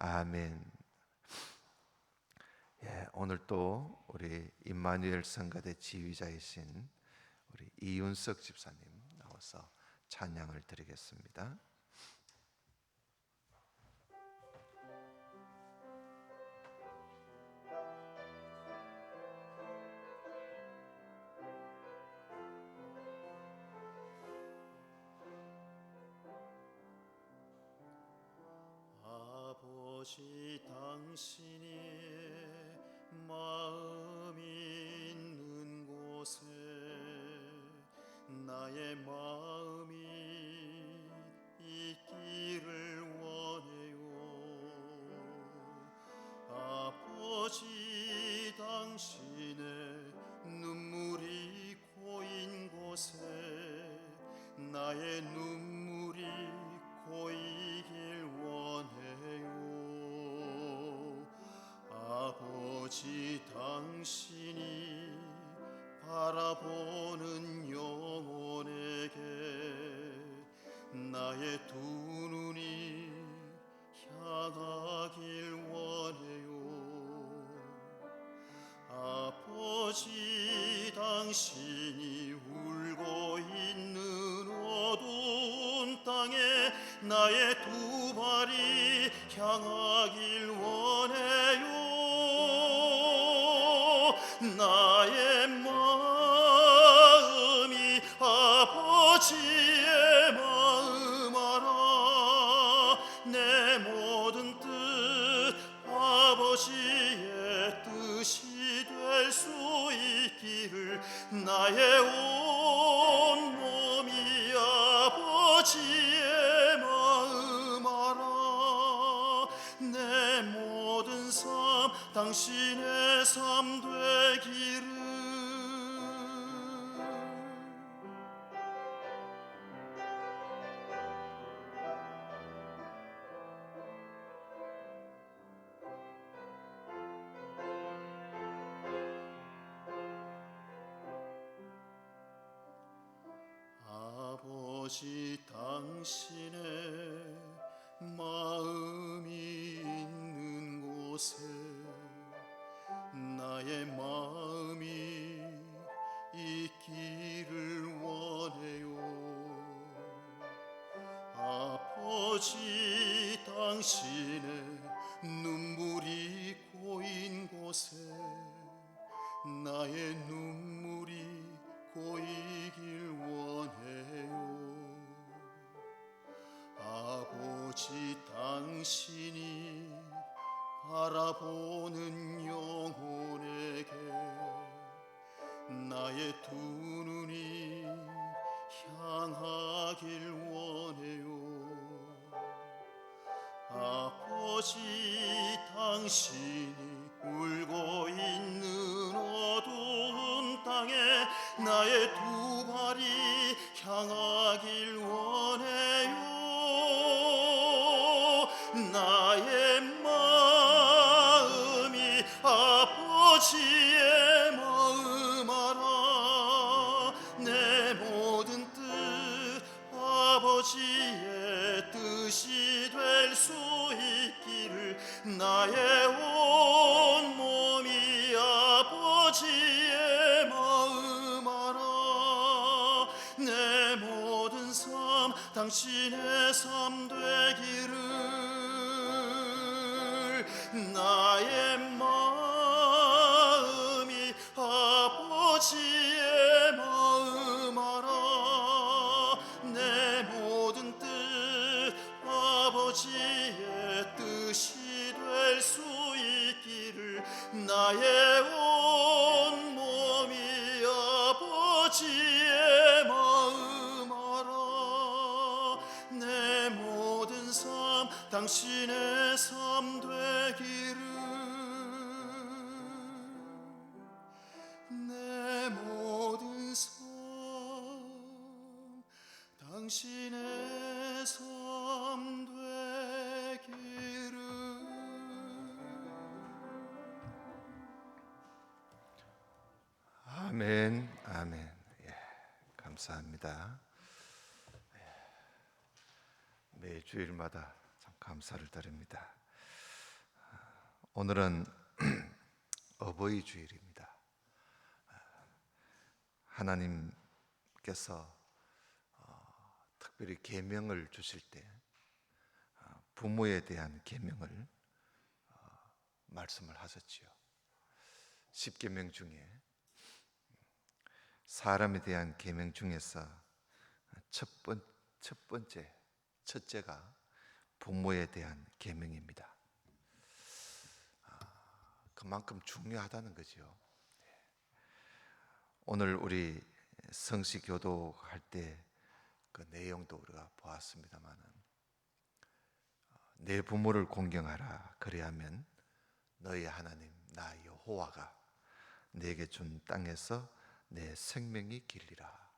아멘. 오늘 또 우리 임마누엘 성가대 지휘자이신 우리 이윤석 집사님 나와서 찬양을 드리겠습니다. 아버지, 당신이 마음이 있는 곳에 나의 마음이 있기를 원해요. 아버지, 당신의 눈물이 고인 곳에 나의 눈물이 고이길 원해요. 아버지, 당신이 바라보는 영혼에게 나의 두 눈이 향하길 원해요. 아버지, 당신이 울고 있는 어두운 땅에 나의 두 발이 향하길 원해요. 나의 마음이 아버지의 마음 알아. 내 모든 뜻 아버지의 뜻이 될 수 있기를 나의 온 몸이 아버지의 마음 알아. 내 모든 삶 당신의 삶 되기를. 아버지, 당신의 마음이 있는 곳에 나의 마음이 있기를 원해요. 아버지, 당신의 눈물이 고인 곳에 나의 눈물이 고이길 원해요. 아버지, 당신이 바라보는 영혼에게 나의 두 눈이 향하길 원해요. 아버지, 당신이 울고 있는 어두운 땅에 나의 두 발이 향하길 원해요. 나의 마음이 아버지의 마음 알아. 내 모든 뜻 아버지의 뜻이 될 수 있기를 나의 온 몸이 아버지의 마음 알아. 내 모든 삶 당신의 삶 되기를. 나의 마음이 아버지의 마음 알아. 내 모든 뜻 아버지의 뜻이 될 수 있기를 나의 온 몸이 아버지의 마음 알아. 내 모든 삶 당신의 삶 되기를. 내 모든 삶 당신의 삶 되기를. 아멘, 아멘. 감사합니다. 매 주일마다 참 감사를 드립니다. 오늘은 어버이 주일입니다. 하나님께서 특별히 계명을 주실 때 부모에 대한 계명을 말씀을 하셨지요. 10계명 중에 사람에 대한 계명 중에서 첫째가 부모에 대한 계명입니다. 그만큼 중요하다는 거죠. 오늘 우리 성시 교도할 때 그 내용도 우리가 보았습니다만은, 내 부모를 공경하라. 그리하면 너희 하나님 나 여호와가 내게 준 땅에서 내 생명이 길리라.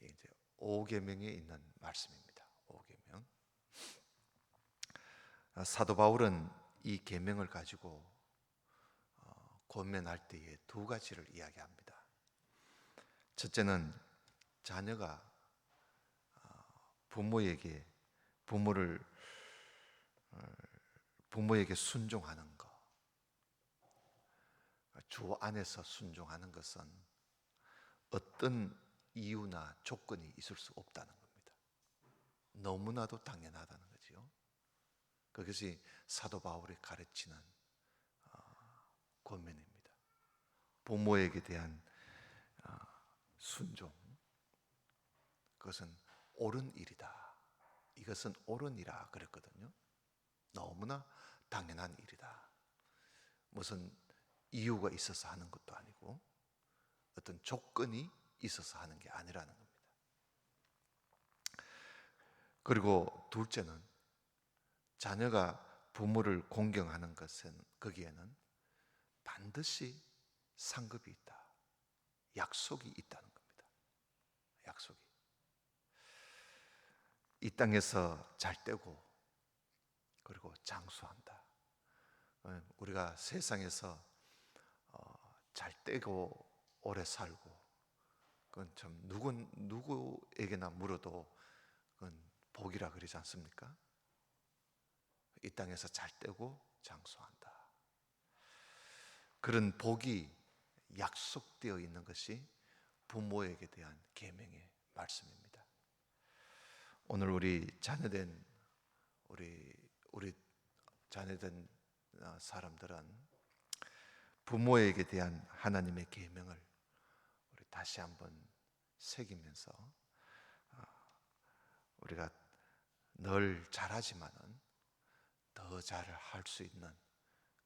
이게 이제 5계명에 있는 말씀입니다. 5계명. 사도 바울은 이 계명을 가지고 권면할 때에 두 가지를 이야기합니다. 첫째는 자녀가 부모에게 순종하는 것. 주 안에서 순종하는 것은 어떤 이유나 조건이 있을 수 없다는 겁니다. 너무나도 당연하다는 거죠. 그것이 사도 바울이 가르치는 권면입니다. 부모에게 대한 순종, 그것은 옳은 일이다. 이것은 옳으니라 그랬거든요. 너무나 당연한 일이다. 무슨 이유가 있어서 하는 것도 아니고 어떤 조건이 있어서 하는 게 아니라는 겁니다. 그리고 둘째는 자녀가 부모를 공경하는 것은 거기에는 반드시 상급이 있다. 약속이 있다는 겁니다. 약속이. 이 땅에서 잘 되고 그리고 장수한다. 우리가 세상에서 잘 되고 오래 살고, 그건 참 누구에게나 물어도 그건 복이라 그러지 않습니까? 이 땅에서 잘 되고 장수한다. 그런 복이 약속되어 있는 것이 부모에게 대한 계명의 말씀입니다. 오늘 우리 자녀된 사람들은 부모에게 대한 하나님의 계명을 우리 다시 한번 새기면서 우리가 늘 잘하지만은 더 잘할 수 있는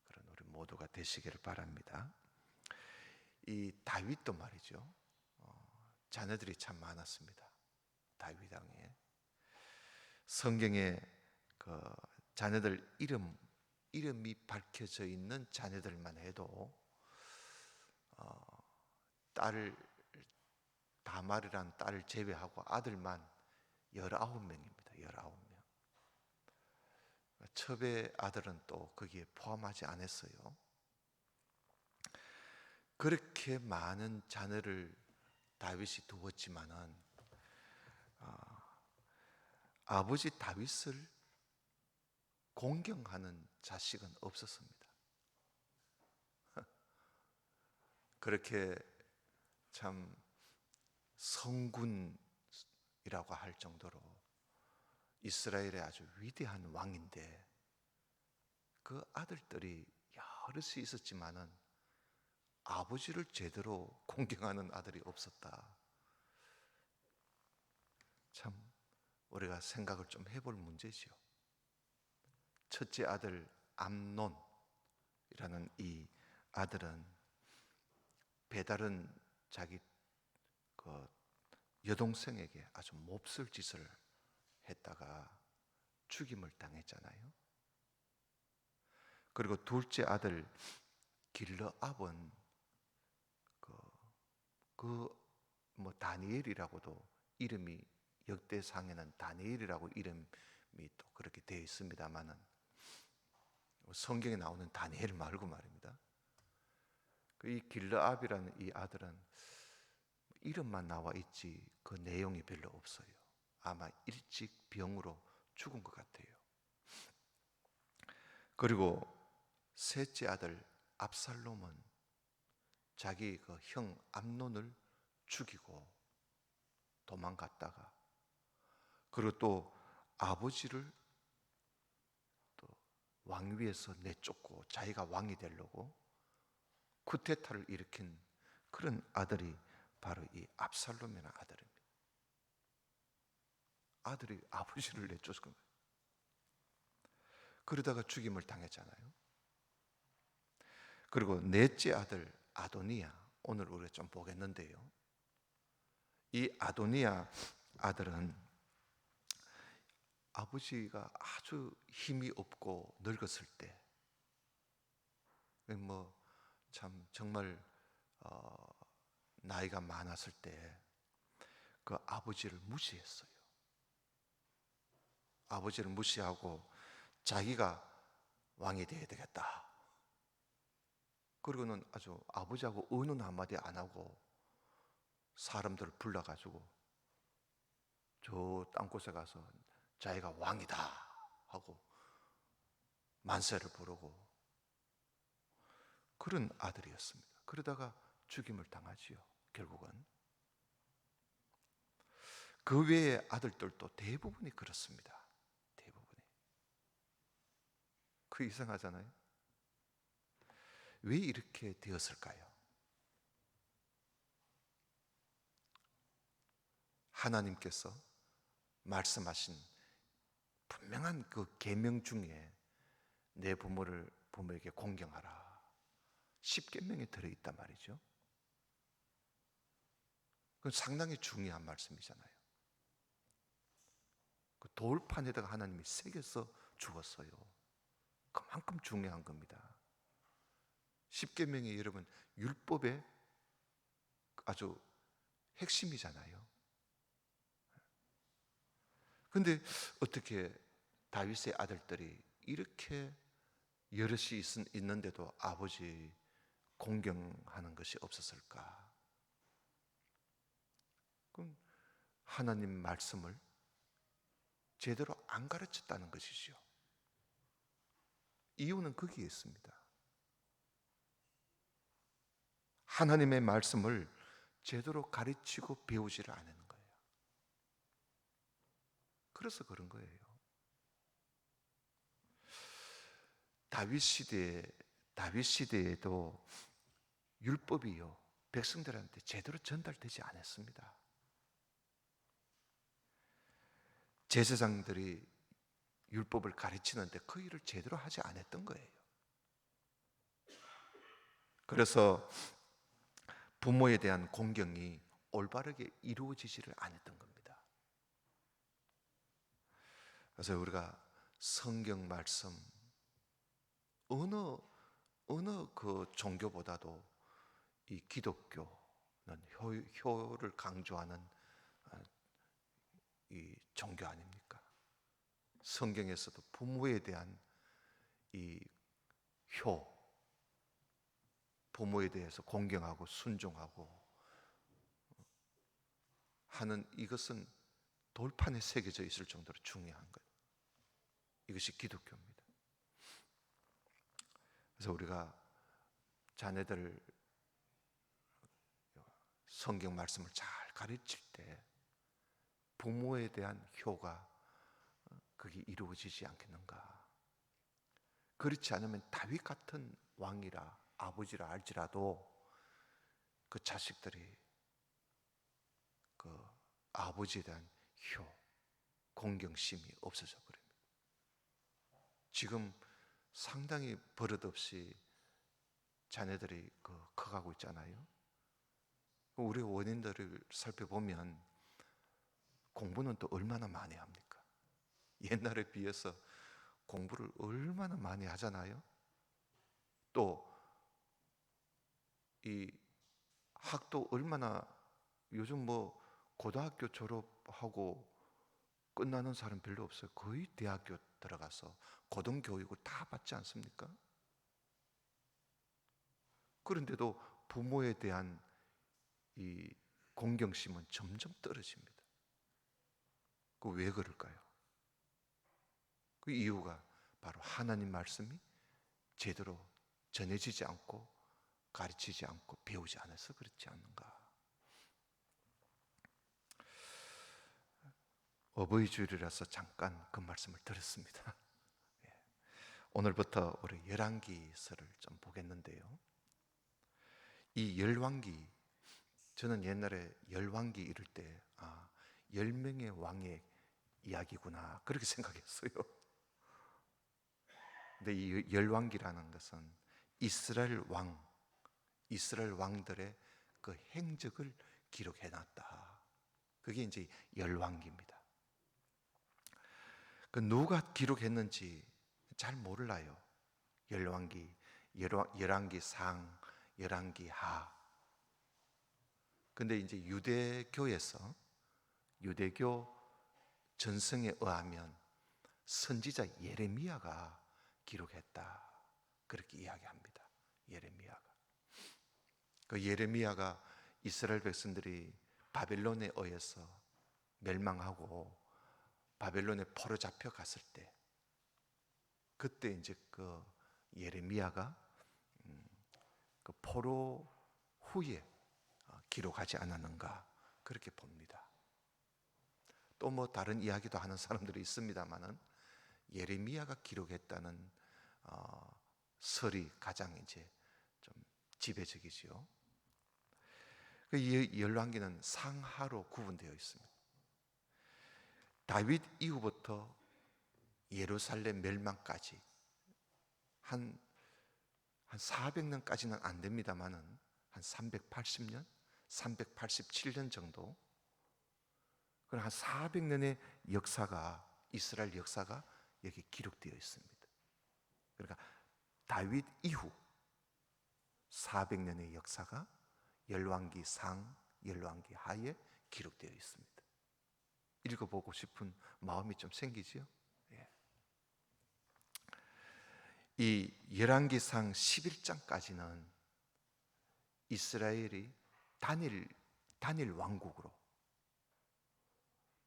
그런 우리 모두가 되시기를 바랍니다. 이 다윗도 말이죠. 자녀들이 참 많았습니다. 다윗 왕에 성경에 그 자녀들 이름이 밝혀져 있는 자녀들만 해도 다말이라는 딸을 제외하고 아들만 19명입니다. 19명. 첩의 아들은 또 거기에 포함하지 않았어요. 그렇게 많은 자녀를 다윗이 두었지만은 아버지 다윗을 공경하는 자식은 없었습니다. 그렇게 참 성군이라고 할 정도로 이스라엘의 아주 위대한 왕인데 그 아들들이 여럿이 있었지만은 아버지를 제대로 공경하는 아들이 없었다. 참 우리가 생각을 좀 해볼 문제지요. 첫째 아들 암논이라는 이 아들은 배다른 자기 그 여동생에게 아주 몹쓸 짓을 했다가 죽임을 당했잖아요. 그리고 둘째 아들 길르압은 다니엘이라고도 이름이 역대상에는 다니엘이라고 이름이 또 그렇게 되어 있습니다만은 성경에 나오는 다니엘 말고 말입니다. 이 길르압이라는 이 아들은 이름만 나와 있지 그 내용이 별로 없어요. 아마 일찍 병으로 죽은 것 같아요. 그리고 셋째 아들 압살롬은 자기 그 형 암논을 죽이고 도망갔다가, 그리고 또 아버지를 또 왕위에서 내쫓고 자기가 왕이 되려고 쿠데타를 일으킨 그런 아들이 바로 이 압살롬이라는 아들입니다. 아들이 아버지를 내쫓은 거예요. 그러다가 죽임을 당했잖아요. 그리고 넷째 아들 아도니아, 오늘 우리가 좀 보겠는데요, 이 아도니아 아들은 아버지가 아주 힘이 없고 늙었을 때, 참 정말 나이가 많았을 때 그 아버지를 무시했어요. 아버지를 무시하고 자기가 왕이 되어야 되겠다. 그리고는 아주 아버지하고 의논 한마디 안 하고 사람들을 불러가지고 저 땅곳에 가서 자기가 왕이다 하고 만세를 부르고 그런 아들이었습니다. 그러다가 죽임을 당하지요. 결국은 그 외의 아들들도 대부분이 그렇습니다. 대부분이. 그 이상하잖아요. 왜 이렇게 되었을까요? 하나님께서 말씀하신 분명한 그 계명 중에 내 부모에게 공경하라, 10계명에 들어있단 말이죠. 그건 상당히 중요한 말씀이잖아요. 그 돌판에다가 하나님이 새겨서 주었어요. 그만큼 중요한 겁니다. 10계명이 여러분 율법의 아주 핵심이잖아요. 그런데 어떻게 다윗의 아들들이 이렇게 여럿이 있는데도 아버지 공경하는 것이 없었을까? 그럼 하나님 말씀을 제대로 안 가르쳤다는 것이죠. 이유는 거기에 있습니다. 하나님의 말씀을 제대로 가르치고 배우지를 않는 거예요. 그래서 그런 거예요. 다윗 시대에도 율법이요, 백성들한테 제대로 전달되지 않았습니다. 제사장들이 율법을 가르치는데 그 일을 제대로 하지 않았던 거예요. 그래서 부모에 대한 공경이 올바르게 이루어지지를 않았던 겁니다. 그래서 우리가 성경 말씀 어느 그 종교보다도 이 기독교는 효를 강조하는 이 종교 아닙니까? 성경에서도 부모에 대한 이 부모에 대해서 공경하고 순종하고 하는 이것은 돌판에 새겨져 있을 정도로 중요한 거예요. 이것이 기독교입니다. 그래서 우리가 자녀들 성경 말씀을 잘 가르칠 때 부모에 대한 효가 그게 이루어지지 않겠는가? 그렇지 않으면 다윗 같은 왕이라 아버지라 할지라도 그 자식들이 그 아버지에 대한 공경심이 없어져 버립니다. 지금 상당히 버릇없이 자녀들이 커가고 있잖아요. 우리 원인들을 살펴보면 공부는 또 얼마나 많이 합니까? 옛날에 비해서 공부를 얼마나 많이 하잖아요. 또 이 학도 얼마나, 요즘 고등학교 졸업하고 끝나는 사람 별로 없어요. 거의 대학교 들어가서 고등교육을 다 받지 않습니까? 그런데도 부모에 대한 이 공경심은 점점 떨어집니다. 그 왜 그럴까요? 그 이유가 바로 하나님 말씀이 제대로 전해지지 않고 가르치지 않고 배우지 않아서 그렇지 않는가. 어버이 주일이라서 잠깐 그 말씀을 드렸습니다. 오늘부터 우리 열왕기서를 좀 보겠는데요. 이 열왕기, 저는 옛날에 열왕기 이럴 때 10명의 왕의 이야기구나 그렇게 생각했어요. 근데 이 열왕기라는 것은 이스라엘 왕들의 그 행적을 기록해놨다. 그게 이제 열왕기입니다. 그 누가 기록했는지 잘 몰라요. 열왕기, 열왕기 상, 열왕기 하. 근데 이제 유대교에서 유대교 전승에 의하면 선지자 예레미야가 기록했다. 그렇게 이야기합니다. 예레미야가. 그 예레미야가 이스라엘 백성들이 바벨론에 의해서 멸망하고 바벨론에 포로 잡혀 갔을 때, 그때 이제 그 예레미야가 그 포로 후에 기록하지 않았는가 그렇게 봅니다. 또 뭐 다른 이야기도 하는 사람들이 있습니다만은 예레미야가 기록했다는 설이 가장 이제 좀 지배적이지요. 그 열왕기는 상하로 구분되어 있습니다. 다윗 이후부터 예루살렘 멸망까지 한 400년까지는 안 됩니다만은 한 380년, 387년 정도, 그런 한 400년의 역사가, 이스라엘 역사가 여기 기록되어 있습니다. 그러니까 다윗 이후 400년의 역사가 열왕기 상, 열왕기 하에 기록되어 있습니다. 읽어보고 싶은 마음이 좀 생기지요? 예. 이 열왕기상 11장까지는 이스라엘이 단일 왕국으로,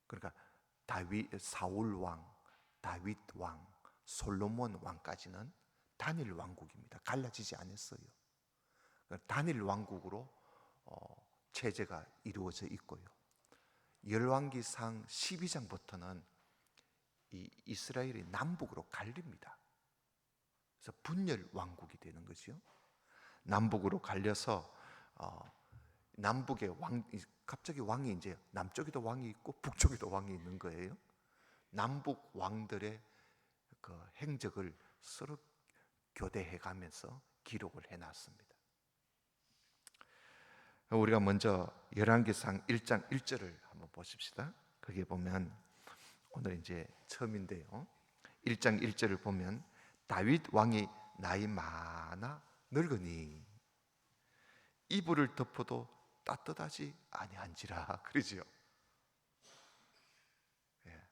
그러니까 사울 왕, 다윗 왕, 솔로몬 왕까지는 단일 왕국입니다. 갈라지지 않았어요. 단일 왕국으로 체제가 이루어져 있고요. 열왕기상 12장부터는 이 이스라엘이 남북으로 갈립니다. 그래서 분열 왕국이 되는 거죠. 남북으로 갈려서 남북의 갑자기 왕이 이제 남쪽에도 왕이 있고 북쪽에도 왕이 있는 거예요. 남북 왕들의 그 행적을 서로 교대해가면서 기록을 해놨습니다. 우리가 먼저 열왕기상 1장 1절을 한번 보십시다. 거기에 보면 오늘 이제 처음인데요. 1장 1절을 보면 다윗 왕이 나이 많아 늙으니 이불을 덮어도 따뜻하지 아니한지라 그러지요. 예.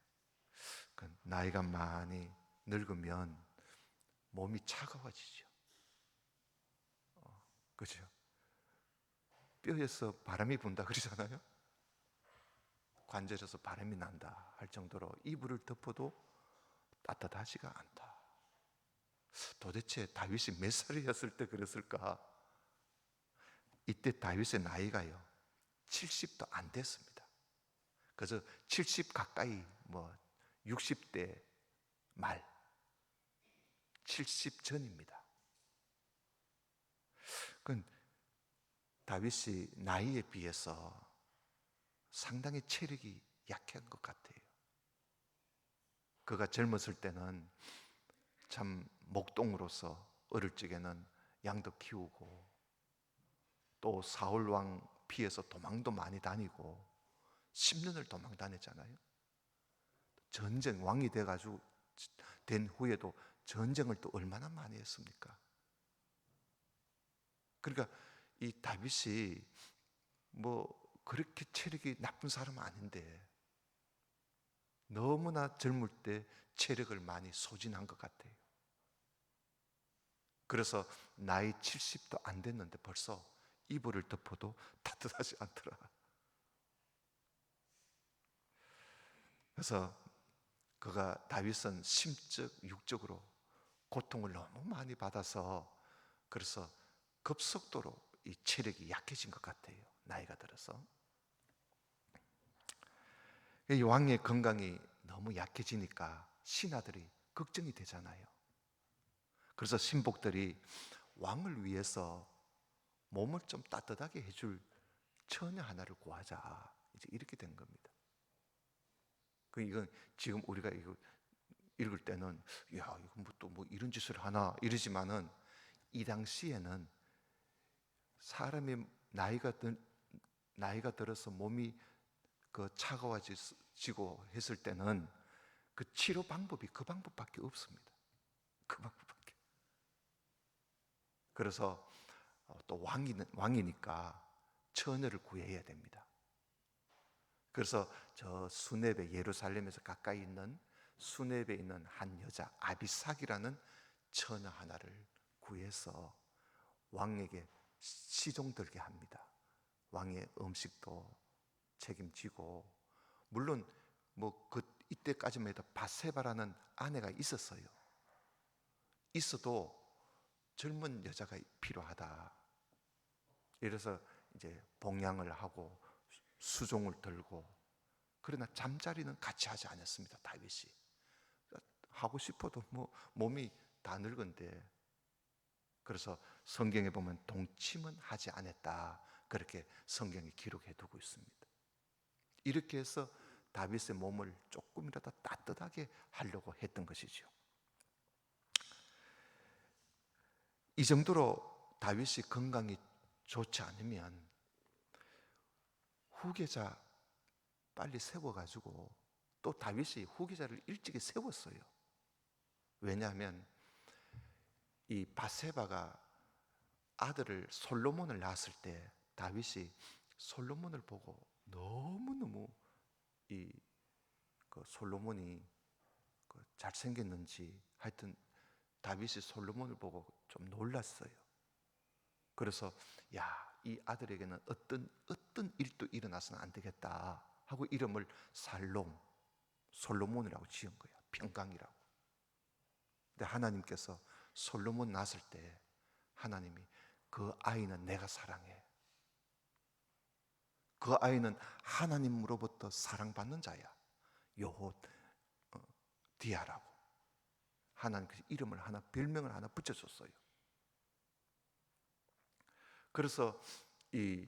나이가 많이 늙으면 몸이 차가워지죠. 그죠? 뼈에서 바람이 분다 그러잖아요. 관절에서 바람이 난다 할 정도로 이불을 덮어도 따뜻하지가 않다. 도대체 다윗이 몇 살이었을 때 그랬을까? 이때 다윗의 나이가요 70도 안 됐습니다. 그래서 70 가까이 60대 말 70 전입니다. 그건 다윗이 나이에 비해서 상당히 체력이 약한 것 같아요. 그가 젊었을 때는 참 목동으로서 어릴 적에는 양도 키우고 또 사울 왕 피해서 도망도 많이 다니고 10년을 도망 다녔잖아요. 전쟁 왕이 돼가지고 된 후에도 전쟁을 또 얼마나 많이 했습니까? 그러니까 이 다윗이 그렇게 체력이 나쁜 사람은 아닌데 너무나 젊을 때 체력을 많이 소진한 것 같아요. 그래서 나이 70도 안 됐는데 벌써 이불을 덮어도 따뜻하지 않더라. 그래서 다윗은 심적, 육적으로 고통을 너무 많이 받아서 그래서 급속도로 이 체력이 약해진 것 같아요. 나이가 들어서 이 왕의 건강이 너무 약해지니까 신하들이 걱정이 되잖아요. 그래서 신복들이 왕을 위해서 몸을 좀 따뜻하게 해줄 처녀 하나를 구하자, 이제 이렇게 된 겁니다. 이건 지금 우리가 이거 읽을 때는 야, 이거 뭐 이런 짓을 하나 이러지만은 이 당시에는 사람이 나이가 들어서 몸이 차가워지고 했을 때는 그 치료 방법이 그 방법밖에 없습니다. 그 방법밖에. 그래서 또 왕이니까 처녀를 구해야 됩니다. 그래서 저 수렙에, 예루살렘에서 가까이 있는 수렙에 있는 한 여자 아비삭이라는 처녀 하나를 구해서 왕에게 시종들게 합니다. 왕의 음식도 책임지고, 물론 이때까지만 해도 바세바라는 아내가 있었어요. 있어도 젊은 여자가 필요하다. 이래서 이제 봉양을 하고 수종을 들고, 그러나 잠자리는 같이 하지 않았습니다. 다윗이 하고 싶어도 몸이 다 늙은데, 그래서 성경에 보면 동침은 하지 않았다, 그렇게 성경이 기록해 두고 있습니다. 이렇게 해서 다윗의 몸을 조금이라도 따뜻하게 하려고 했던 것이죠. 이 정도로 다윗이 건강이 좋지 않으면 후계자 빨리 세워가지고, 또 다윗이 후계자를 일찍이 세웠어요. 왜냐하면 이 바세바가 아들을 솔로몬을 낳았을 때 다윗이 솔로몬을 보고 너무너무 솔로몬이 잘생겼는지 하여튼 다윗이 솔로몬을 보고 좀 놀랐어요. 그래서 이 아들에게는 어떤 일도 일어나서는 안 되겠다 하고 이름을 솔로몬이라고 지은 거예요. 평강이라고. 근데 하나님께서 솔로몬 낳았을 때 하나님이 그 아이는 내가 사랑해, 그 아이는 하나님으로부터 사랑받는 자야, 여호 디아라고 하나님께서 이름을 하나, 별명을 하나 붙여줬어요. 그래서 이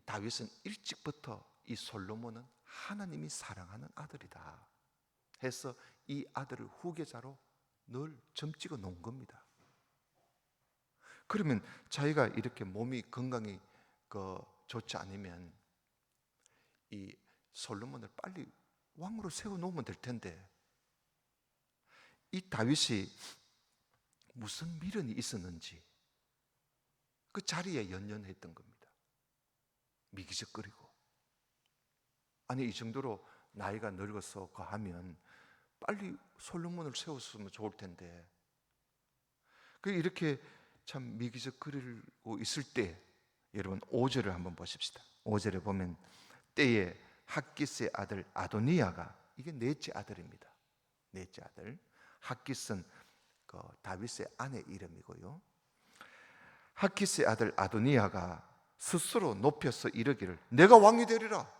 다윗은 일찍부터 이 솔로몬은 하나님이 사랑하는 아들이다 해서 이 아들을 후계자로 늘 점찍어 놓은 겁니다. 그러면 자기가 이렇게 몸이 건강이 좋지 않으면 이 솔로몬을 빨리 왕으로 세워놓으면 될 텐데, 이 다윗이 무슨 미련이 있었는지 그 자리에 연연했던 겁니다. 미기적거리고, 아니 이 정도로 나이가 늙어서 하면 빨리 솔로몬을 세웠으면 좋을 텐데, 이렇게 참 미기적거리고 있을 때 여러분 5절을 한번 보십시다. 5절에 보면 때에 핫기스의 아들 아도니아가, 이게 넷째 아들입니다. 넷째 아들. 핫기스는 다윗의 아내 이름이고요. 핫기스의 아들 아도니아가 스스로 높여서 이르기를 내가 왕이 되리라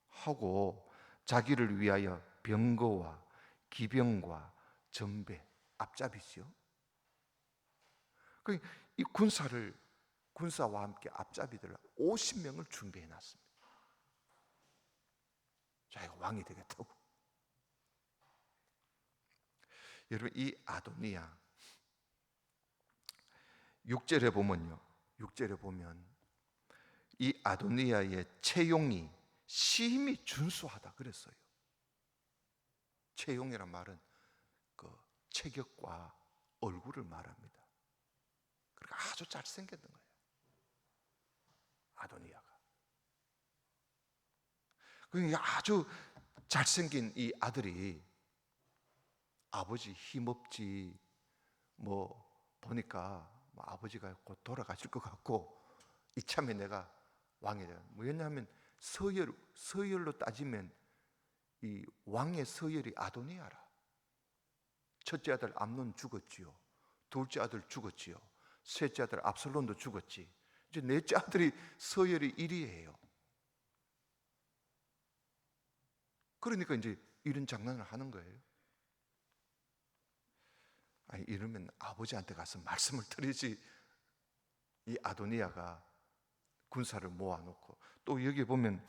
하고 자기를 위하여 병거와 기병과 전배, 앞잡이죠. 이 군사와 함께 앞잡이들 50명을 준비해 놨습니다. 자기가 왕이 되겠다고. 여러분, 이 아도니아 6절에 보면 이 아도니아의 체용이 심히 준수하다 그랬어요. 체용이란 말은 체격과 얼굴을 말합니다. 그러니까 아주 잘생겼던 거예요, 아도니아가. 그러니까 아주 잘생긴 이 아들이 아버지 힘없지 보니까 아버지가 곧 돌아가실 것 같고 이참에 내가 왕이 돼요. 왜냐하면 서열로 따지면 이 왕의 서열이 아도니아라. 첫째 아들 암논 죽었지요. 둘째 아들 죽었지요. 셋째 아들 압살롬도 죽었지. 이제 넷째 아들이 서열이 1위예요. 그러니까 이제 이런 장난을 하는 거예요. 아니, 이러면 아버지한테 가서 말씀을 드리지. 이 아도니아가 군사를 모아놓고, 또 여기 보면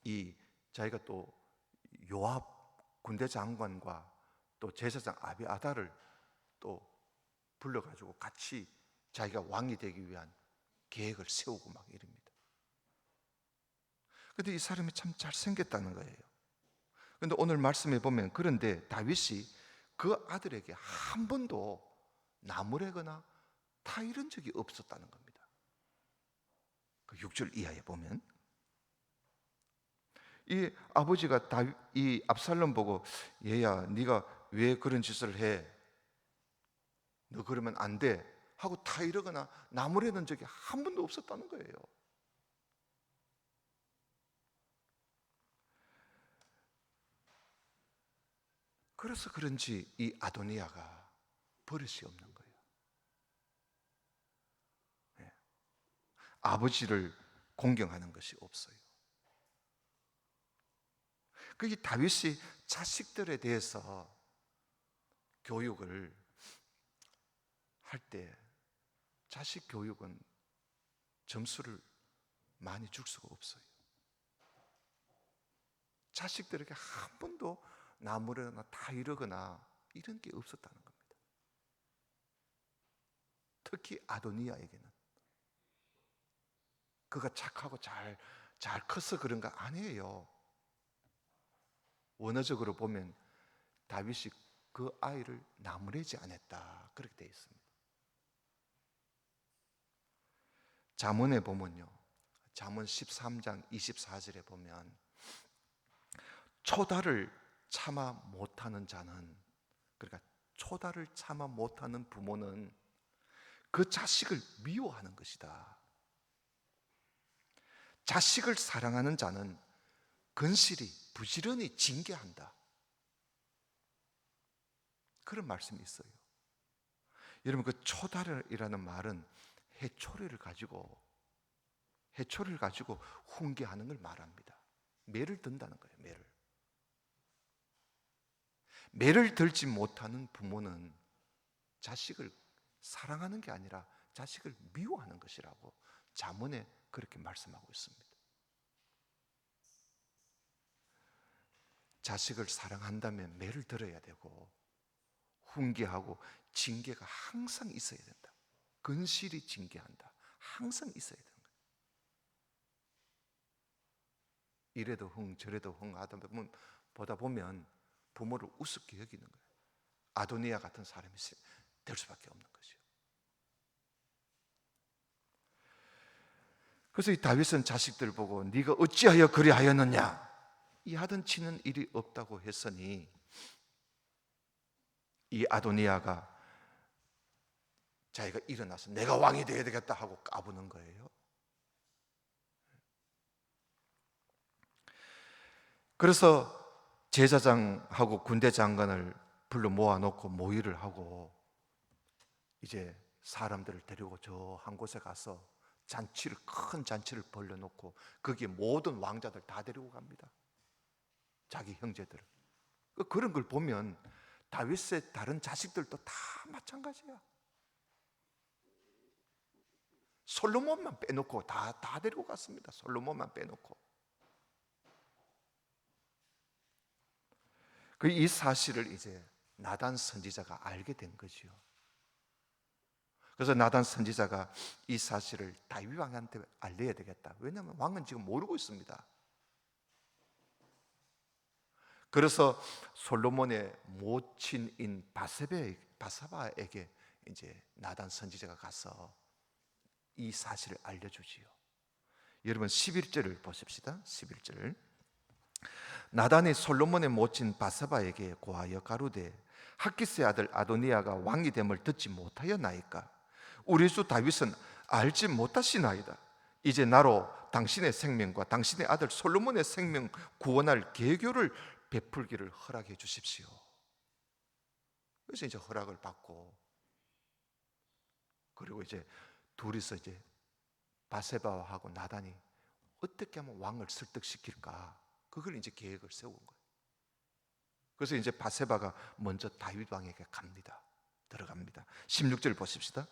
이 자기가 또 요압 군대 장관과 또 제사장 아비아달을 또 불러가지고 같이 자기가 왕이 되기 위한 계획을 세우고 막 이럽니다. 근데 이 사람이 참 잘생겼다는 거예요. 근데 오늘 말씀에 보면, 그런데 다윗이 그 아들에게 한 번도 나무래거나 타 이런 적이 없었다는 겁니다. 그 6절 이하에 보면 이 아버지가 이 압살롬 보고, 얘야 네가 왜 그런 짓을 해? 너 그러면 안 돼 하고 타 이러거나 나무래는 적이 한 번도 없었다는 거예요. 그래서 그런지 이 아도니아가 버릇이 없는 거예요. 네. 아버지를 공경하는 것이 없어요. 그 다윗이 자식들에 대해서 교육을 할 때, 자식 교육은 점수를 많이 줄 수가 없어요. 자식들에게 한 번도 나무래거나 다 이러거나 이런 게 없었다는 겁니다. 특히 아도니아에게는. 그가 착하고 잘 커서 그런가? 아니에요. 원어적으로 보면 다윗이 그 아이를 나무래지 않았다, 그렇게 되어 있습니다. 잠언에 보면요, 잠언 13장 24절에 보면 초다를 참아 못하는 자는, 그러니까 초다를 참아 못하는 부모는 그 자식을 미워하는 것이다. 자식을 사랑하는 자는 근실히 부지런히 징계한다. 그런 말씀이 있어요. 여러분, 그 초다이라는 말은 해초리를 가지고 훈계하는 걸 말합니다. 매를 든다는 거예요. 매를 들지 못하는 부모는 자식을 사랑하는 게 아니라 자식을 미워하는 것이라고 잠언에 그렇게 말씀하고 있습니다. 자식을 사랑한다면 매를 들어야 되고, 훈계하고 징계가 항상 있어야 된다. 근실히 징계한다. 항상 있어야 되는 거예요. 이래도 흥 저래도 흥 하다 보다 보면 부모를 우습게 여기는 거예요. 아도니아 같은 사람이 될 수밖에 없는 거죠. 그래서 이 다윗은 자식들 보고 네가 어찌하여 그리하였느냐, 이 하던 치는 일이 없다고 했으니 이 아도니아가 자기가 일어나서 내가 왕이 되어야 되겠다 하고 까부는 거예요. 그래서 제사장하고 군대 장관을 불러 모아놓고 모의를 하고 이제 사람들을 데리고 저 한 곳에 가서 큰 잔치를 벌려놓고 거기에 모든 왕자들 다 데리고 갑니다. 자기 형제들을. 그런 걸 보면 다윗의 다른 자식들도 다 마찬가지야. 솔로몬만 빼놓고 다 데리고 갔습니다. 솔로몬만 빼놓고. 이 사실을 이제 나단 선지자가 알게 된 거지요. 그래서 나단 선지자가 이 사실을 다윗 왕한테 알려야 되겠다. 왜냐하면 왕은 지금 모르고 있습니다. 그래서 솔로몬의 모친인 바사바에게 이제 나단 선지자가 가서 이 사실을 알려주지요. 여러분 11절을 보십시다. 11절. 나단이 솔로몬의 모친 바사바에게 고하여 가로되 학기스의 아들 아도니아가 왕이 됨을 듣지 못하였나이까? 우리 주 다윗은 알지 못하시나이다. 이제 나로 당신의 생명과 당신의 아들 솔로몬의 생명 구원할 계교를 베풀기를 허락해 주십시오. 그래서 이제 허락을 받고, 그리고 이제 둘이서 이제 바세바하고 나단이 어떻게 하면 왕을 설득시킬까, 그걸 이제 계획을 세운 거예요. 그래서 이제 바세바가 먼저 다윗 왕에게 갑니다. 들어갑니다. 16절 보십시다.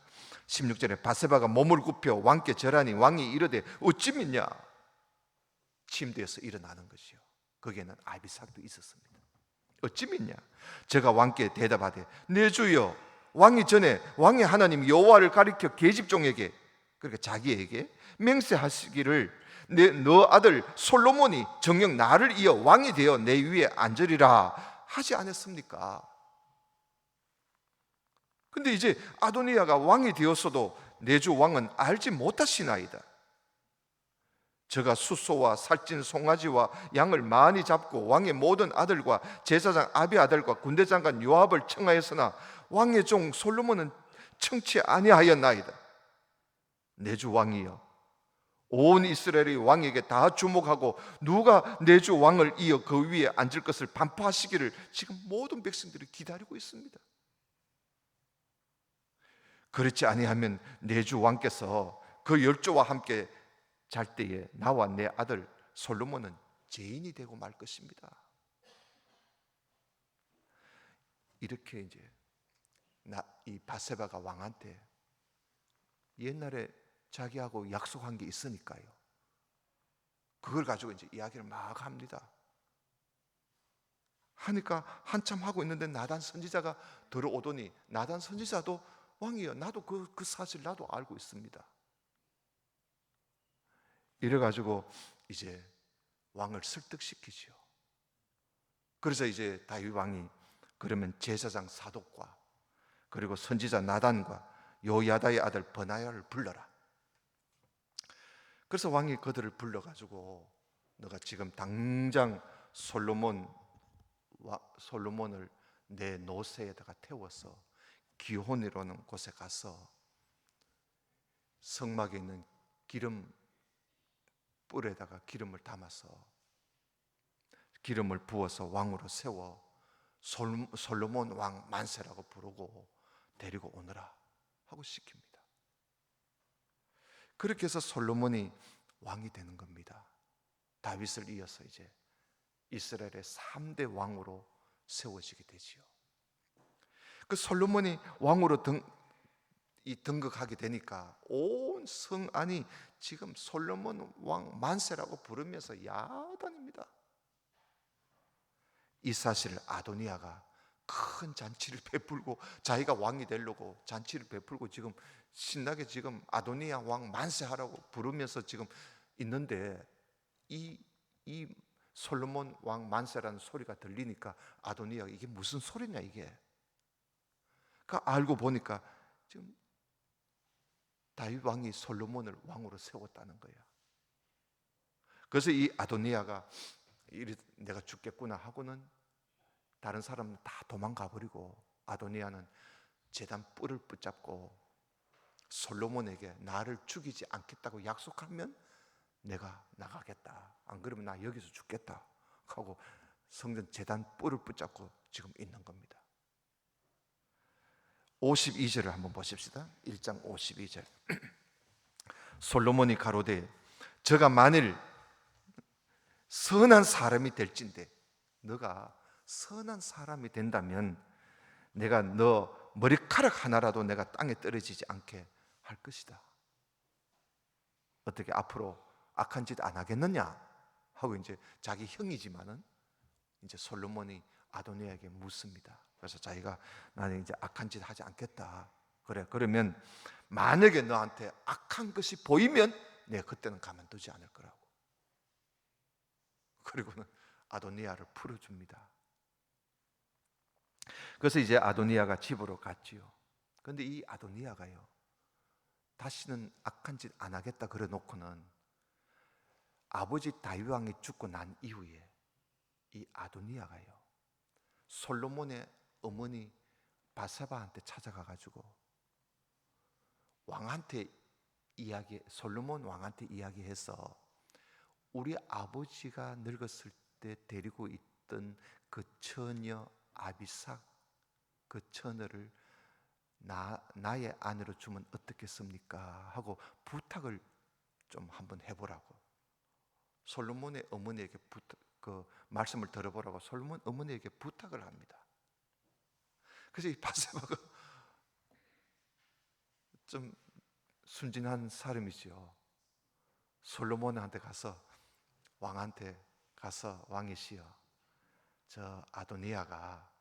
16절에 바세바가 몸을 굽혀 왕께 절하니 왕이 이르되 어찌 믿냐. 침대에서 일어나는 것이요. 거기에는 아비삭도 있었습니다. 어찌 믿냐. 제가 왕께 대답하되 내 주여, 왕이 전에 왕의 하나님 여호와를 가리켜 계집종에게, 그러니까 자기에게 맹세하시기를 너 아들 솔로몬이 정녕 나를 이어 왕이 되어 내 위에 앉으리라 하지 않았습니까? 근데 이제 아도니아가 왕이 되었어도 내 주 왕은 알지 못하시나이다. 저가 숫소와 살찐 송아지와 양을 많이 잡고 왕의 모든 아들과 제사장 아비 아들과 군대장관 요압을 청하였으나 왕의 종 솔로몬은 청치 아니하였나이다. 내 주 왕이여, 온 이스라엘이 왕에게 다 주목하고 누가 내 주 왕을 이어 그 위에 앉을 것을 반포하시기를 지금 모든 백성들이 기다리고 있습니다. 그렇지 아니하면 내 주 왕께서 그 열조와 함께 잘 때에 나와 내 아들 솔로몬은 죄인이 되고 말 것입니다. 이렇게 이제 이 바세바가 왕한테 옛날에 자기하고 약속한 게 있으니까요, 그걸 가지고 이제 이야기를 막 합니다. 하니까 한참 하고 있는데 나단 선지자가 들어오더니, 나단 선지자도 왕이여, 나도 그 사실 나도 알고 있습니다. 이래가지고 이제 왕을 설득시키죠. 그래서 이제 다윗 왕이 그러면 제사장 사독과 그리고 선지자 나단과 요야다의 아들 버나야를 불러라. 그래서 왕이 그들을 불러가지고 너가 지금 당장 솔로몬을 내 노새에다가 태워서 기혼이라는 곳에 가서 성막에 있는 기름 뿔에다가 기름을 담아서 기름을 부어서 왕으로 세워 솔로몬 왕 만세라고 부르고 데리고 오너라 하고 시킵니다. 그렇게 해서 솔로몬이 왕이 되는 겁니다. 다윗을 이어서 이제 이스라엘의 3대 왕으로 세워지게 되지요. 그 솔로몬이 왕으로 등극하게 되니까 온 성 안이 지금 솔로몬 왕 만세라고 부르면서 야단입니다. 이 사실을 아도니아가 큰 잔치를 베풀고 자기가 왕이 되려고 잔치를 베풀고 지금 신나게 지금 아도니아 왕 만세하라고 부르면서 지금 있는데 이 솔로몬 왕 만세라는 소리가 들리니까 아도니아가 이게 무슨 소리냐 이게. 그 알고 보니까 지금 다윗 왕이 솔로몬을 왕으로 세웠다는 거야. 그래서 이 아도니아가 내가 죽겠구나 하고는 다른 사람은 다 도망가 버리고 아도니아는 제단 뿔을 붙잡고 솔로몬에게 나를 죽이지 않겠다고 약속하면 내가 나가겠다, 안 그러면 나 여기서 죽겠다 하고 성전 제단 뿔을 붙잡고 지금 있는 겁니다. 52절을 한번 보십시다. 1장 52절. 솔로몬이 가로되 저가 만일 선한 사람이 될진데, 너가 선한 사람이 된다면 내가 너 머리카락 하나라도 내가 땅에 떨어지지 않게 할 것이다. 어떻게 앞으로 악한 짓 안 하겠느냐 하고 이제 자기 형이지만은 이제 솔로몬이 아도니아에게 묻습니다. 그래서 자기가 나는 이제 악한 짓 하지 않겠다. 그래, 그러면 만약에 너한테 악한 것이 보이면 내가 그때는 가만두지 않을 거라고. 그리고는 아도니아를 풀어줍니다. 그래서 이제 아도니아가 집으로 갔지요. 그런데 이 아도니아가요, 다시는 악한 짓 안 하겠다 그래 놓고는 아버지 다윗 왕이 죽고 난 이후에 이 아도니아가요, 솔로몬의 어머니 바세바한테 찾아가가지고 왕한테 솔로몬 왕한테 이야기해서 우리 아버지가 늙었을 때 데리고 있던 그 처녀 아비삭 그 처녀를 나의 아내로 주면 어떻겠습니까? 하고 부탁을 좀 한번 해보라고. 솔로몬의 어머니에게 그 말씀을 들어보라고 솔로몬 어머니에게 부탁을 합니다. 그래서 이 바세바가 좀 순진한 사람이죠. 솔로몬한테 가서 왕한테 가서 왕이시여, 저 아도니아가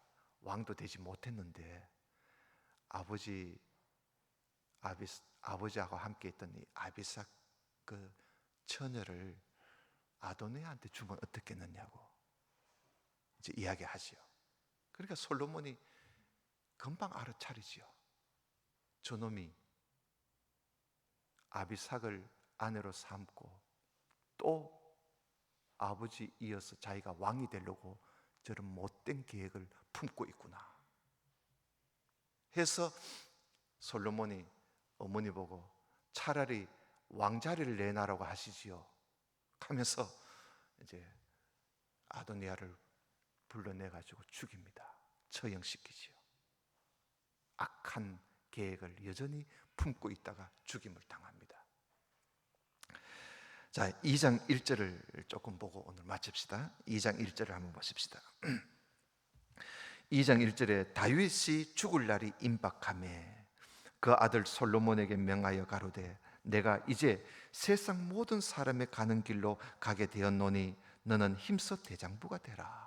왕도 되지 못했는데 아버지하고 함께 있던 이 아비삭 그 처녀를 아도니아한테 주면 어떻겠느냐고 이제 이야기하지요. 그러니까 솔로몬이 금방 알아차리지요. 저놈이 아비삭을 아내로 삼고 또 아버지 이어서 자기가 왕이 되려고 저런 못된 계획을 품고 있구나 해서 솔로몬이 어머니 보고 차라리 왕자리를 내놔라고 하시지요 하면서 이제 아도니아를 불러내가지고 죽입니다. 처형시키지요. 악한 계획을 여전히 품고 있다가 죽임을 당합니다. 자, 2장 1절을 조금 보고 오늘 마칩시다. 2장 1절을 한번 보십시다. 2장 1절에 다윗이 죽을 날이 임박하매 그 아들 솔로몬에게 명하여 가로되 내가 이제 세상 모든 사람의 가는 길로 가게 되었노니 너는 힘써 대장부가 되라.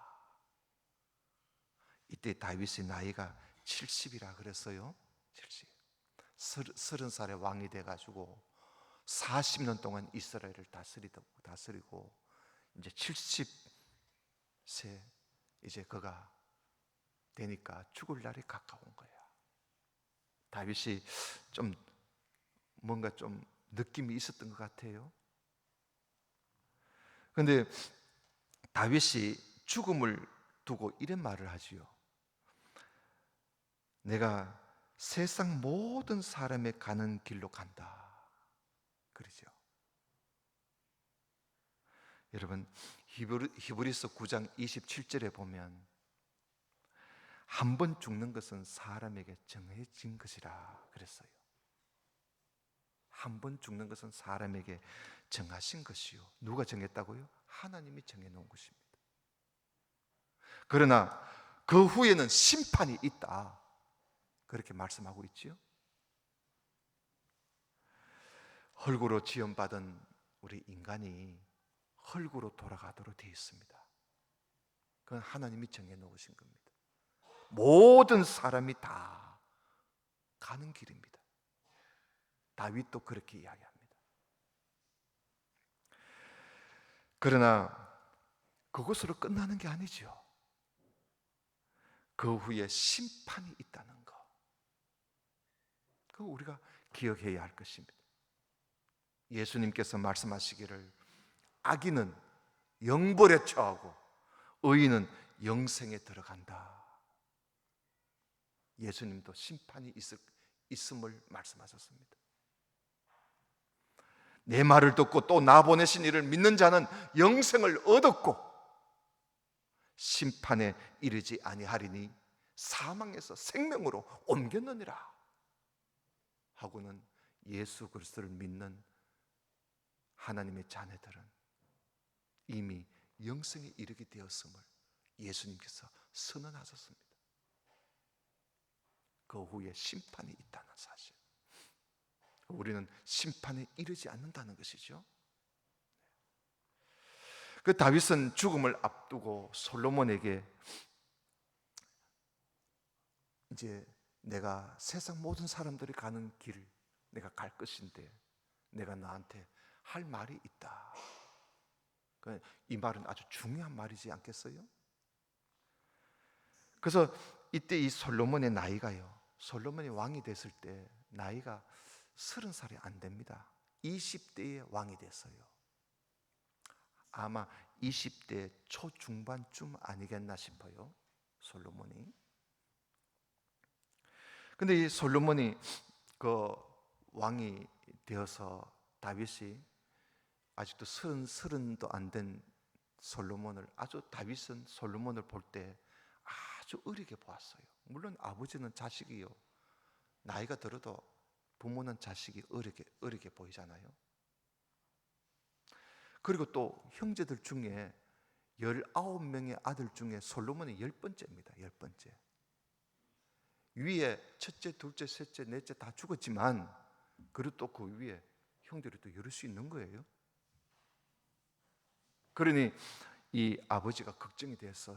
이때 다윗의 나이가 70이라 그랬어요. 70. 30살에 왕이 돼가지고 40년 동안 이스라엘을 다스리고 이제 70세 이제 그가 되니까 죽을 날이 가까운 거야. 다윗이 좀 뭔가 좀 느낌이 있었던 것 같아요. 그런데 다윗이 죽음을 두고 이런 말을 하지요. 내가 세상 모든 사람의 가는 길로 간다. 그러죠. 여러분 히브리서 9장 27절에 보면 한 번 죽는 것은 사람에게 정해진 것이라 그랬어요. 한 번 죽는 것은 사람에게 정하신 것이요. 누가 정했다고요? 하나님이 정해놓은 것입니다. 그러나 그 후에는 심판이 있다. 그렇게 말씀하고 있지요. 흙으로 지음받은 우리 인간이 흙으로 돌아가도록 되어 있습니다. 그건 하나님이 정해놓으신 겁니다. 모든 사람이 다 가는 길입니다. 다윗도 그렇게 이야기합니다. 그러나 그것으로 끝나는 게 아니죠. 그 후에 심판이 있다는 것, 그거 우리가 기억해야 할 것입니다. 예수님께서 말씀하시기를 악인은 영벌에 처하고 의인은 영생에 들어간다. 예수님도 심판이 있음을 말씀하셨습니다. 내 말을 듣고 또 나 보내신 이를 믿는 자는 영생을 얻었고 심판에 이르지 아니하리니 사망에서 생명으로 옮겼느니라 하고는 예수 그리스도를 믿는 하나님의 자녀들은 이미 영생에 이르게 되었음을 예수님께서 선언하셨습니다. 그 후에 심판이 있다는 사실, 우리는 심판에 이르지 않는다는 것이죠. 그 다윗은 죽음을 앞두고 솔로몬에게 이제 내가 세상 모든 사람들이 가는 길을 내가 갈 것인데 내가 너한테 할 말이 있다. 이 말은 아주 중요한 말이지 않겠어요? 그래서 이때 이 솔로몬의 나이가요, 솔로몬이 왕이 됐을 때 나이가 30살이 안 됩니다. 20대에 왕이 됐어요. 아마 20대 초중반쯤 아니겠나 싶어요, 솔로몬이. 근데 이 솔로몬이 그 왕이 되어서 다윗이 아직도 서른도 안 된 솔로몬을, 아주 다윗은 솔로몬을 볼 때 아주 어리게 보았어요. 물론 아버지는 자식이요, 나이가 들어도 부모는 자식이 어리게 보이잖아요. 그리고 또 형제들 중에 19명의 아들 중에 솔로몬이 10번째입니다. 10번째. 위에 첫째, 둘째, 셋째, 넷째 다 죽었지만 그리고 또 그 위에 형들이 또 열을 수 있는 거예요. 그러니 이 아버지가 걱정이 돼서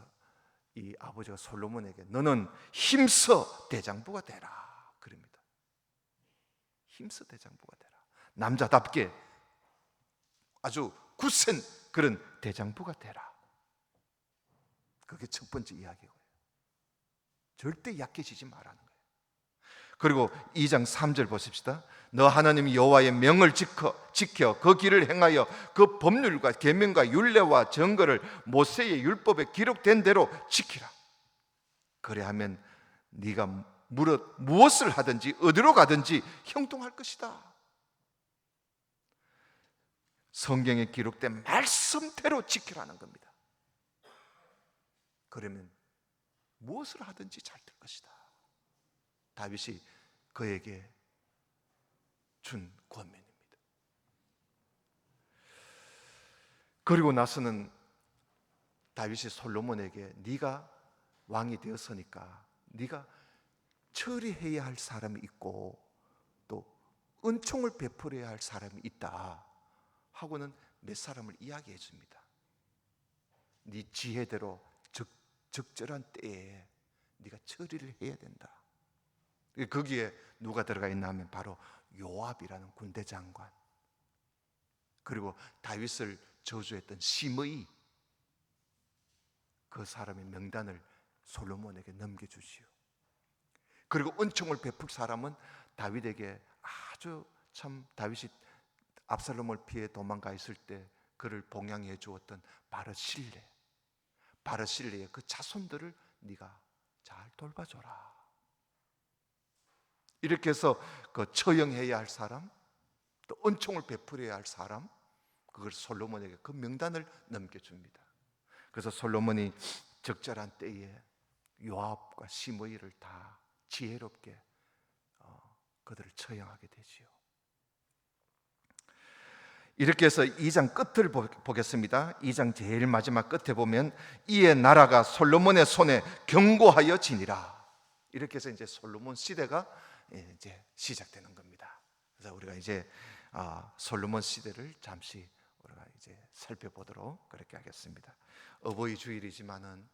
이 아버지가 솔로몬에게 너는 힘써 대장부가 되라 그럽니다. 힘써 대장부가 되라. 남자답게 아주 굳센 그런 대장부가 되라. 그게 첫 번째 이야기고요. 절대 약해지지 말라는 거예요. 그리고 2장 3절 보십시다. 너 하나님 여호와의 명을 지켜 그 길을 행하여 그 법률과 계명과 율례와 정거를 모세의 율법에 기록된 대로 지키라. 그래야면 네가 무엇을 하든지 어디로 가든지 형통할 것이다. 성경에 기록된 말씀대로 지키라는 겁니다. 그러면 무엇을 하든지 잘 될 것이다. 다윗이 그에게 준 권면입니다. 그리고 나서는 다윗이 솔로몬에게 네가 왕이 되었으니까 네가 처리해야 할 사람이 있고 또 은총을 베풀어야 할 사람이 있다 하고는 몇 사람을 이야기해 줍니다. 네 지혜대로 적절한 때에 네가 처리를 해야 된다. 거기에 누가 들어가 있나 하면 바로 요압이라는 군대 장관, 그리고 다윗을 저주했던 시므이, 그 사람의 명단을 솔로몬에게 넘겨주시오. 그리고 은총을 베풀 사람은 다윗에게 아주 참 다윗이 압살롬을 피해 도망가 있을 때 그를 봉양해 주었던 바르실레의 그 자손들을 네가 잘 돌봐줘라. 이렇게 해서 그 처형해야 할 사람, 또 은총을 베풀어야 할 사람, 그걸 솔로몬에게 그 명단을 넘겨줍니다. 그래서 솔로몬이 적절한 때에 요압과 시므이를 다 지혜롭게 그들을 처형하게 되지요. 이렇게 해서 2장 끝을 보겠습니다. 2장 제일 마지막 끝에 보면 이에 나라가 솔로몬의 손에 견고하여 지니라. 이렇게 해서 이제 솔로몬 시대가 이제 시작되는 겁니다. 그래서 우리가 이제 솔로몬 시대를 잠시 우리가 이제 살펴보도록 그렇게 하겠습니다. 어버이 주일이지만은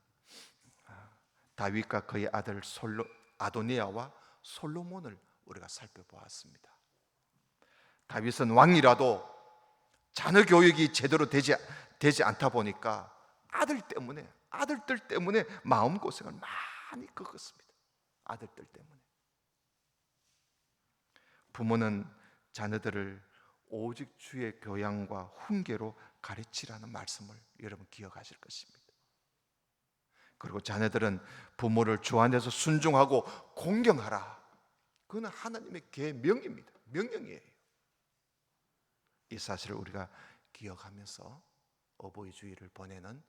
다윗과 그의 아들 아도니아와 솔로몬을 우리가 살펴보았습니다. 다윗은 왕이라도 자녀 교육이 제대로 되지 않다 보니까 아들들 때문에 마음고생을 많이 겪었습니다. 아들들 때문에. 부모는 자녀들을 오직 주의 교양과 훈계로 가르치라는 말씀을 여러분 기억하실 것입니다. 그리고 자녀들은 부모를 주 안에서 순종하고 공경하라. 그건 하나님의 계명입니다. 명령이에요. 이 사실을 우리가 기억하면서 어버이 주일을 보내는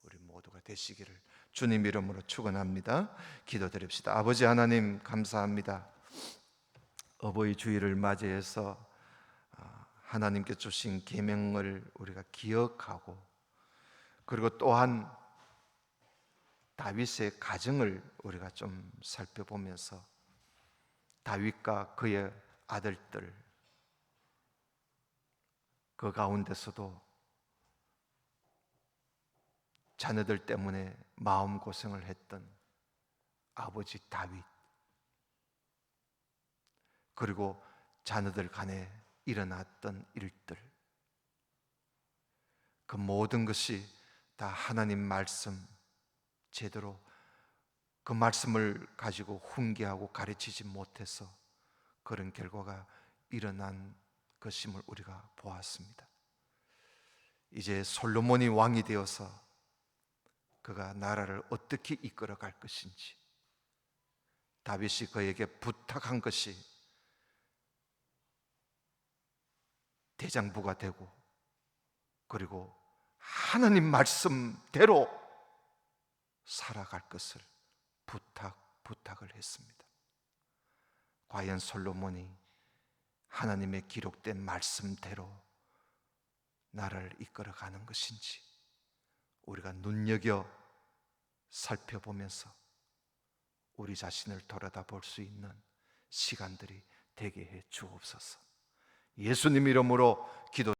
우리 모두가 되시기를 주님 이름으로 축원합니다. 기도드립시다. 아버지 하나님 감사합니다. 어버이 주일을 맞이해서 하나님께 주신 계명을 우리가 기억하고, 그리고 또한 다윗의 가정을 우리가 좀 살펴보면서 다윗과 그의 아들들, 그 가운데서도 자녀들 때문에 마음고생을 했던 아버지 다윗, 그리고 자녀들 간에 일어났던 일들, 그 모든 것이 다 하나님 말씀 제대로 그 말씀을 가지고 훈계하고 가르치지 못해서 그런 결과가 일어난 것임을 우리가 보았습니다. 이제 솔로몬이 왕이 되어서 그가 나라를 어떻게 이끌어갈 것인지, 다윗이 그에게 부탁한 것이 대장부가 되고, 그리고 하나님 말씀대로 살아갈 것을 부탁을 했습니다. 과연 솔로몬이 하나님의 기록된 말씀대로 나를 이끌어가는 것인지 우리가 눈여겨 살펴보면서 우리 자신을 돌아다 볼 수 있는 시간들이 되게 해 주옵소서. 예수님 이름으로 기도